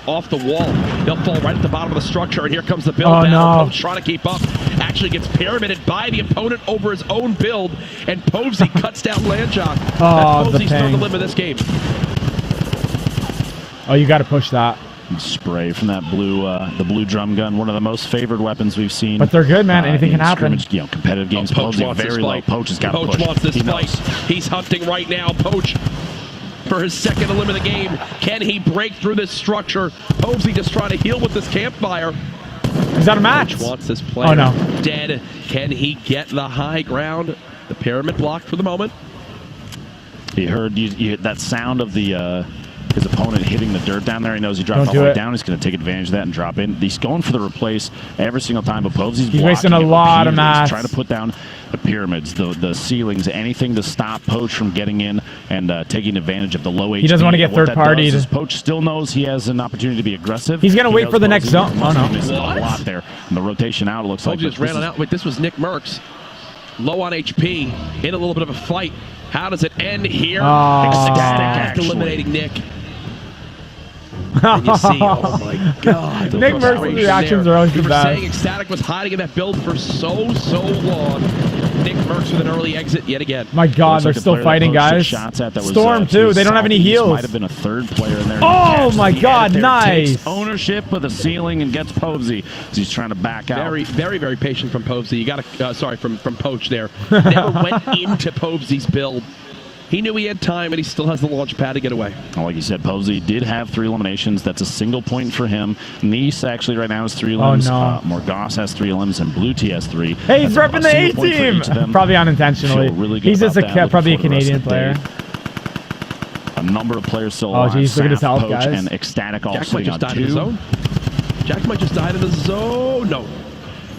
just off the wall. They'll fall right at the bottom of the structure, and here comes the build down. No. Poach trying to keep up. Actually gets pyramided by the opponent over his own build, and Povesy cuts down Landjock. Oh, Povesy's the still ping. the limit of this game. Oh, you got to push that. Spray from that blue, the blue drum gun, one of the most favored weapons we've seen. But they're good, man. Anything can happen. You know, competitive games. Poach Povesy wants this very low. fight. Poach has got to push. Poach wants this He fight. knows. He's hunting right now. Poach for his second limit of the game. Can he break through this structure? Povesy just trying to heal with this campfire. Is that a match? Poach wants this player Oh, no. dead. Can he get the high ground? The pyramid blocked for the moment. He heard that sound of the his opponent hitting the dirt down there. He knows he dropped all the way down. He's going to take advantage of that and drop in. He's going for the replace every single time, but Povesy's wasting a lot of mass. He's trying to put down the pyramids, the ceilings, anything to stop Poach from getting in and taking advantage of the low HP. He doesn't want to get third-partied. Poach still knows he has an opportunity to be aggressive. He's going to wait for the next zone. Oh, no. Missing a lot there. And the rotation out looks like just ran out. Wait, this was Nick Merckx. Low on HP, in a little bit of a fight. How does it end here? Ecstatic eliminating Nick. And you see, oh my God. Nick Merckx's reactions are always the best. Saying Ecstatic was hiding in that build for so long. Nick Merckx with an early exit yet again. My God, they're still fighting, guys. Storm, too. They don't have any heals. Might have been a third player in there. Oh, my God, nice. Takes ownership of the ceiling and gets Povesy as he's trying to back out. Very, very patient from Povesy. You got to, sorry, from Poach there. Never went into Povesy's build. He knew he had time, and he still has the launch pad to get away. Well, like you said, Povesy did have 3 eliminations. That's a single point for him. Nice actually right now has 3 limbs. Oh, no. Morgas has 3 limbs, and Blue T has 3. Hey, he's repping the A-team! Probably unintentionally. Really he's just probably a Canadian player. A number of players still alive. Oh, geez, look at his health, Poach, guys. and Ecstatic all Jack might just died in the zone. Jack might just died in the zone. No.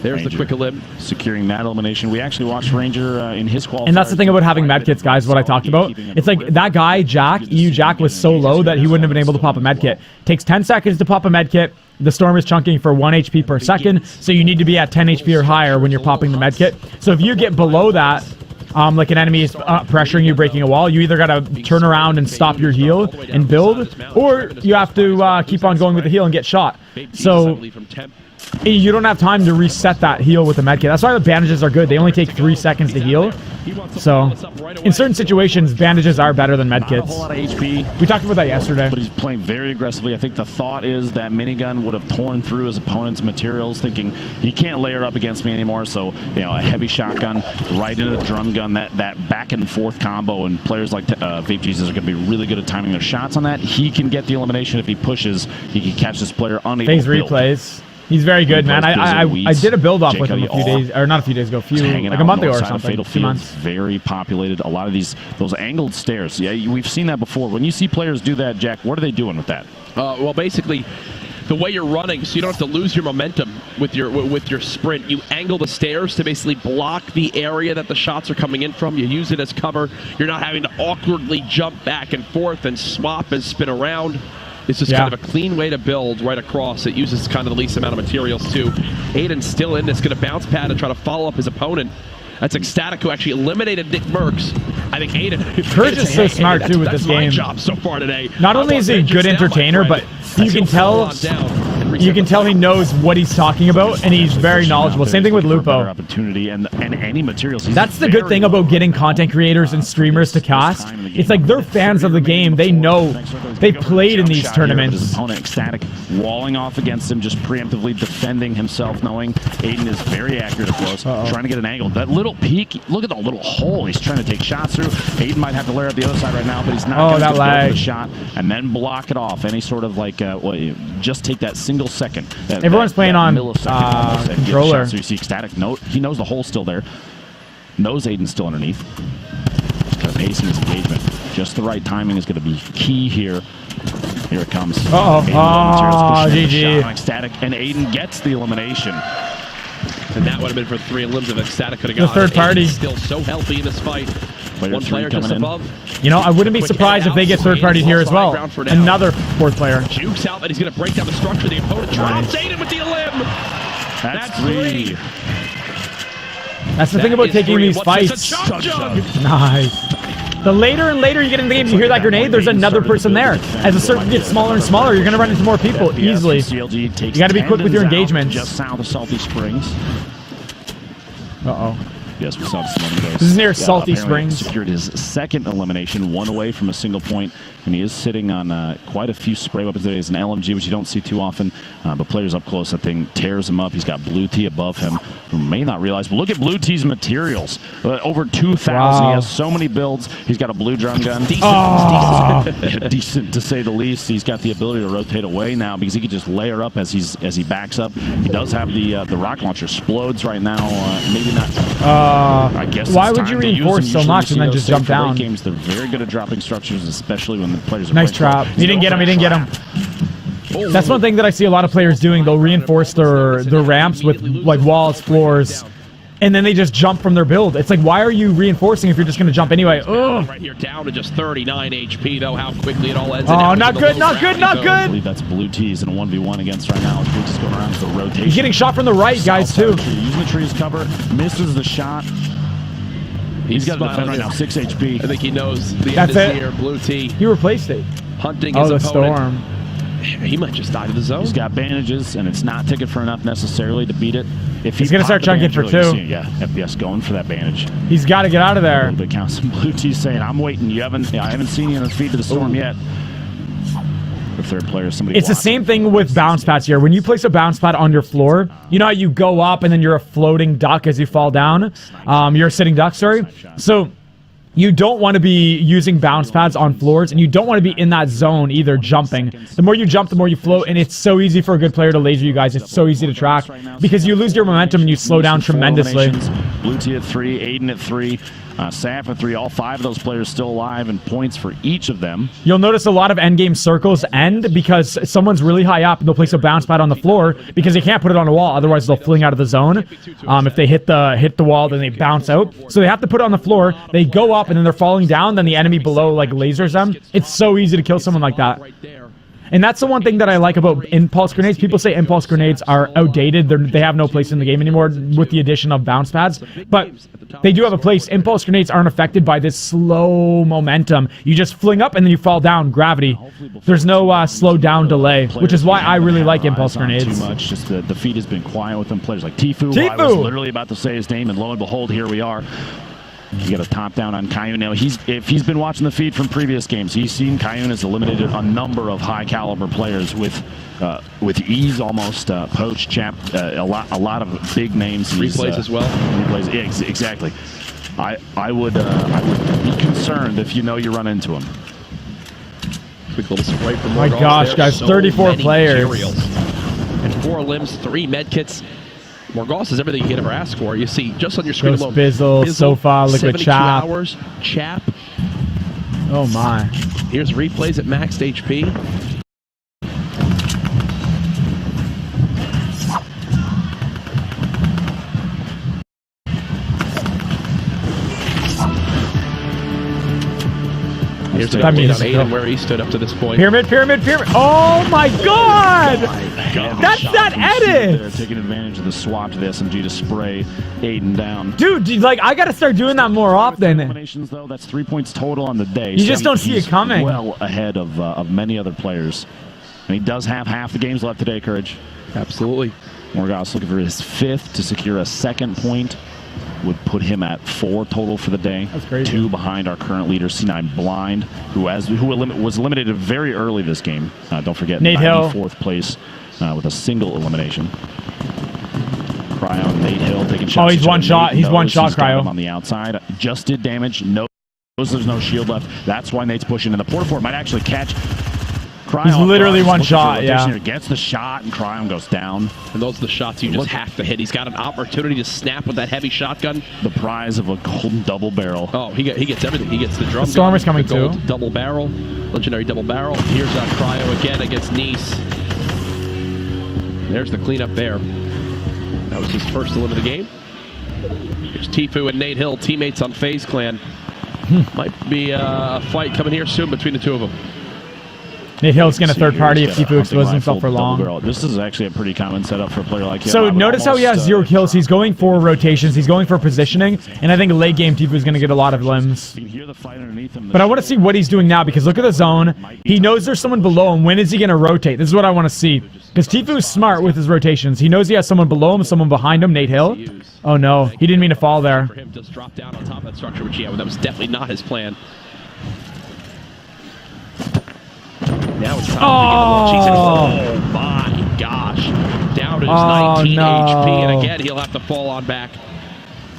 There's Ranger the quick elim. Securing that elimination. We actually watched Ranger in his qualifier. And that's the thing about having medkits, guys, what I talked about. It's like that guy, Jack, EU Jack, was so low that he wouldn't have been able to pop a medkit. Takes 10 seconds to pop a medkit. The Storm is chunking for 1 HP per second, so you need to be at 10 HP or higher when you're popping the medkit. So if you get below that, like an enemy is pressuring you, breaking a wall, you either got to turn around and stop your heal and build, or you have to keep on going with the heal and get shot. So you don't have time to reset that heal with the medkit. That's why the bandages are good. They only take 3 seconds to heal. So in certain situations, bandages are better than medkits. Not a whole lot of HP. We talked about that yesterday. But he's playing very aggressively. I think the thought is that minigun would have torn through his opponent's materials, thinking he can't layer up against me anymore. So, you know, a heavy shotgun right into the drum gun, that back and forth combo, and players like Vape Jesus are going to be really good at timing their shots on that. He can get the elimination if he pushes. He can catch this player unable Phase to build. replays. He's very good, man. I did a build off with him a few days, or not a few days ago, like a month ago or something. 2 months. Very populated. A lot of those angled stairs. Yeah, we've seen that before. When you see players do that, Jack, what are they doing with that? Well, basically, the way you're running, so you don't have to lose your momentum with your sprint. You angle the stairs to basically block the area that the shots are coming in from. You use it as cover. You're not having to awkwardly jump back and forth and swap and spin around. It's just kind of a clean way to build right across. It uses kind of the least amount of materials, too. Aiden's still in this, going to bounce pad and try to follow up his opponent. That's Ecstatic, who actually eliminated Nick Merckx. I think Aiden... Kurtz is so smart, too, with this game. That's my job so far today. Not only is he a good entertainer, but you can tell he knows what he's talking about, and he's very knowledgeable. Same thing with Lupo. Opportunity and any materials. That's the good thing about getting content creators and streamers to cast. It's like they're fans of the game. They know. They played in these tournaments. His opponent Ecstatic walling off against him, just preemptively defending himself, knowing Aiden is very accurate at close, trying to get an angle. That little peek, look at the little hole he's trying to take shots through. Aiden might have to layer up the other side right now, but he's not going to go the shot and then block it off. Any sort of like, just take that single second. Everyone's playing on controller. So you see Ecstatic, he knows the hole's still there. Knows Aiden's still underneath. Kind of pacing his engagement. Just the right timing is going to be key here. Here it comes. GG. Ecstatic, and Aiden gets the elimination. And that would have been for 3 limbs if Ecstatic could have got the third party. Still so healthy in this fight. One player just above. You know, I wouldn't be surprised if they get third party here as well. Another 4th player. Jukes out, but he's going to break down the structure. The opponent drops Aiden with the elim. That's 3. That's the thing about taking these fights. Nice. The later and later you get in the game, you hear that grenade, there's another person there. As the circle gets smaller and smaller, you're going to run into more people easily. You got to be quick with your engagements. Just south of Salty Springs. Uh-oh. Yes, we saw some of those. This is near Salty Springs. Secured his second elimination, one away from a single point, and he is sitting on quite a few spray weapons today. He's an LMG, which you don't see too often, but players up close, that thing tears him up. He's got Blue T above him, who may not realize, but look at Blue T's materials. Over 2,000. Wow. He has so many builds. He's got a blue drum gun. Decent to say the least. He's got the ability to rotate away now because he can just layer up as he backs up. He does have the rocket launcher. Explodes right now. Maybe not. I guess why would you reinforce so much and then just jump down? Games, they're very good at dropping structures, especially when the players are nice trap. He didn't get him. He didn't get him. That's one thing that I see a lot of players doing. They'll reinforce their ramps with like walls, floors, and then they just jump from their build. It's like, why are you reinforcing if you're just going to jump anyway? Ugh. Right here, down to just 39 HP, though. How quickly it all ends. Oh, not good, not good, not good. I believe that's Blue T's in a 1v1 against right now. Blue T's going around to the rotation. He's getting shot from the right, guys, too. Using the tree's cover, misses the shot. He's got to defend right now, 6 HP. I think he knows the end is here. Blue T. He replaced it. Hunting his opponent. Storm. He might just die to the zone. He's got bandages, and it's not ticket for enough necessarily to beat it. If he's going to start chunking for 2. Yeah, FPS going for that bandage. He's got to get out of there. A little bit counts. Blue T saying, "I'm waiting. I haven't seen you on the feet of the storm yet." The third player, somebody. It's the same thing with bounce pads here. When you place a bounce pad on your floor, you know how you go up and then you're a floating duck as you fall down. You're a sitting duck, sorry. So you don't want to be using bounce pads on floors, and you don't want to be in that zone either jumping. The more you jump, the more you float, and it's so easy for a good player to laser you guys. It's so easy to track because you lose your momentum and you slow down tremendously. Blue T at 3, Aiden at 3. Saf at 3, all 5 of those players still alive, and points for each of them. You'll notice a lot of endgame circles end because someone's really high up and they'll place a bounce pad on the floor because they can't put it on a wall, otherwise they'll fling out of the zone. If they hit the wall, then they bounce out. So they have to put it on the floor, they go up and then they're falling down, then the enemy below like lasers them. It's so easy to kill someone like that. And that's the one thing that I like about impulse grenades. People say impulse grenades are outdated. They have no place in the game anymore with the addition of bounce pads. But they do have a place. Impulse grenades aren't affected by this slow momentum. You just fling up and then you fall down. Gravity. There's no slow down delay, which is why I really like impulse grenades. Too much. Just the feed has been quiet with them. Players like Tfue. I was literally about to say his name, and lo and behold, here we are. You got a top down on Kayun. Now, if he's been watching the feed from previous games, he's seen Kayun has eliminated a number of high caliber players with ease, almost. Poach, Chap, a lot of big names. Replays as well. Replays, yeah, exactly. I would be concerned if you know you run into him. Quick little spray from my gosh, guys, so 34 players. And 4 limbs, 3 medkits. Morgos is everything you could ever ask for. You see, just on your screen alone. Bizzle, Sofa, Liquid Chap. Hours, Chap. Oh my. Here's replays at maxed HP. Here's the update on Aiden where he stood up to this point. Pyramid. Oh my god! That's that edit! They're taking advantage of the swap to the SMG to spray Aiden down. Dude, like, I gotta start doing that more often. Eliminations, though, that's 3 points total on the day. You just don't see it coming. Well ahead of many other players. And he does have half the games left today, Courage. Absolutely. Morgos looking for his 5th to secure a 2nd point. Would put him at 4 total for the day. That's crazy. 2 behind our current leader, C9 Blind, who was eliminated very early this game. Don't forget, Nate Hill, 94th place with a single elimination. Cryo, Nate Hill taking shots. Oh, he's one shot. He's one shot, Cryo. On the outside, just did damage. Knows there's no shield left. That's why Nate's pushing, and the Porta Fort might actually catch. He's literally one shot, yeah. Gets the shot, and Cryon goes down. And those are the shots you just have to hit. He's got an opportunity to snap with that heavy shotgun. The prize of a golden double barrel. Oh, he gets everything. He gets the drum. Stormer's coming too. Double barrel, legendary double barrel. Here's Cryo again against Nice. There's the cleanup there. That was his first eliminate of the game. Here's Tfue and Nate Hill, teammates on FaZe Clan. Might be a fight coming here soon between the two of them. Nate Hill's going to See third here, party he's if got a Tfue exposes hunting himself for rifle, double long. barrel. This is actually a pretty common setup for a player like him. So I would notice how he has almost, 0 kills. He's going for rotations. He's going for positioning. And I think late game Tfue is going to get a lot of limbs. You can hear the fight underneath him. But I want to see what he's doing now because look at the zone. He knows there's someone below him. When is he going to rotate? This is what I want to see. Because Tfue is smart with his rotations. He knows he has someone below him, someone behind him, Nate Hill. Oh no, he didn't mean to fall there. For him to drop down on top of that structure, which, yeah, that was definitely not his plan. Now it's time to get a little cheesy. Oh my gosh. Down to his 19 HP, and again, he'll have to fall on back.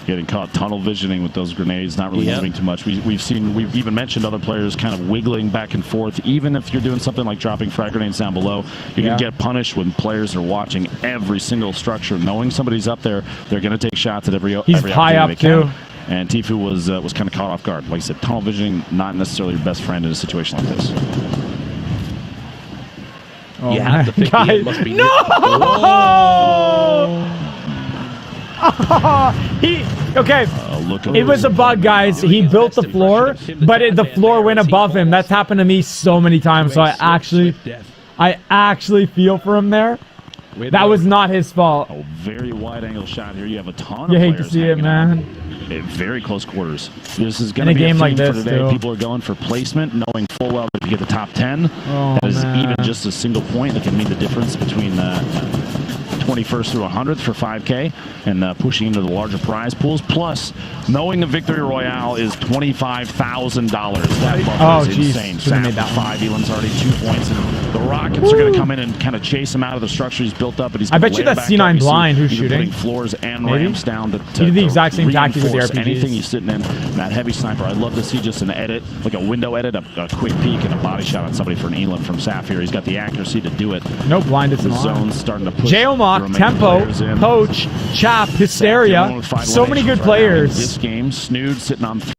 Getting caught tunnel visioning with those grenades, not really moving too much. We've even mentioned other players kind of wiggling back and forth. Even if you're doing something like dropping frag grenades down below, you can get punished when players are watching every single structure, knowing somebody's up there. They're going to take shots at every high up they too. can. And Tfue was kind of caught off guard. Like I said, tunnel visioning not necessarily your best friend in a situation like this. Oh, you have to think guys. must be No! It was a bug, guys. He built the floor, but the floor went above him. That's happened to me so many times. So I actually feel for him there. That was not his fault. A very wide angle shot here. You have a ton of You hate players to see it, man. At very close quarters. This is going In to a be game a like theme for this, today. too. People are going for placement, knowing full well that if you get the top 10, that is even just a single point that can mean the difference between 21st through 100th for 5K and pushing into the larger prize pools. Plus, knowing the Victory Royale is $25,000. That buffer is insane. Sam 5, Elan's already 2 points, and the Rockets are going to come in and kind of chase him out of the structure he's built up. But he's I bet you that's C9 blind who's shooting. Putting floors and ramps down to he did the exact same tactic with the RPGs. Anything he's sitting in. That heavy sniper, I'd love to see just an edit, like a window edit, a quick peek and a body shot on somebody for an Elan from Sapphire. He's got the accuracy to do it. No blind, it's the zone's starting to push. J-Omok, Tempo, Poach, Chap, Hysteria. So many good players. This game, Snood sitting on 3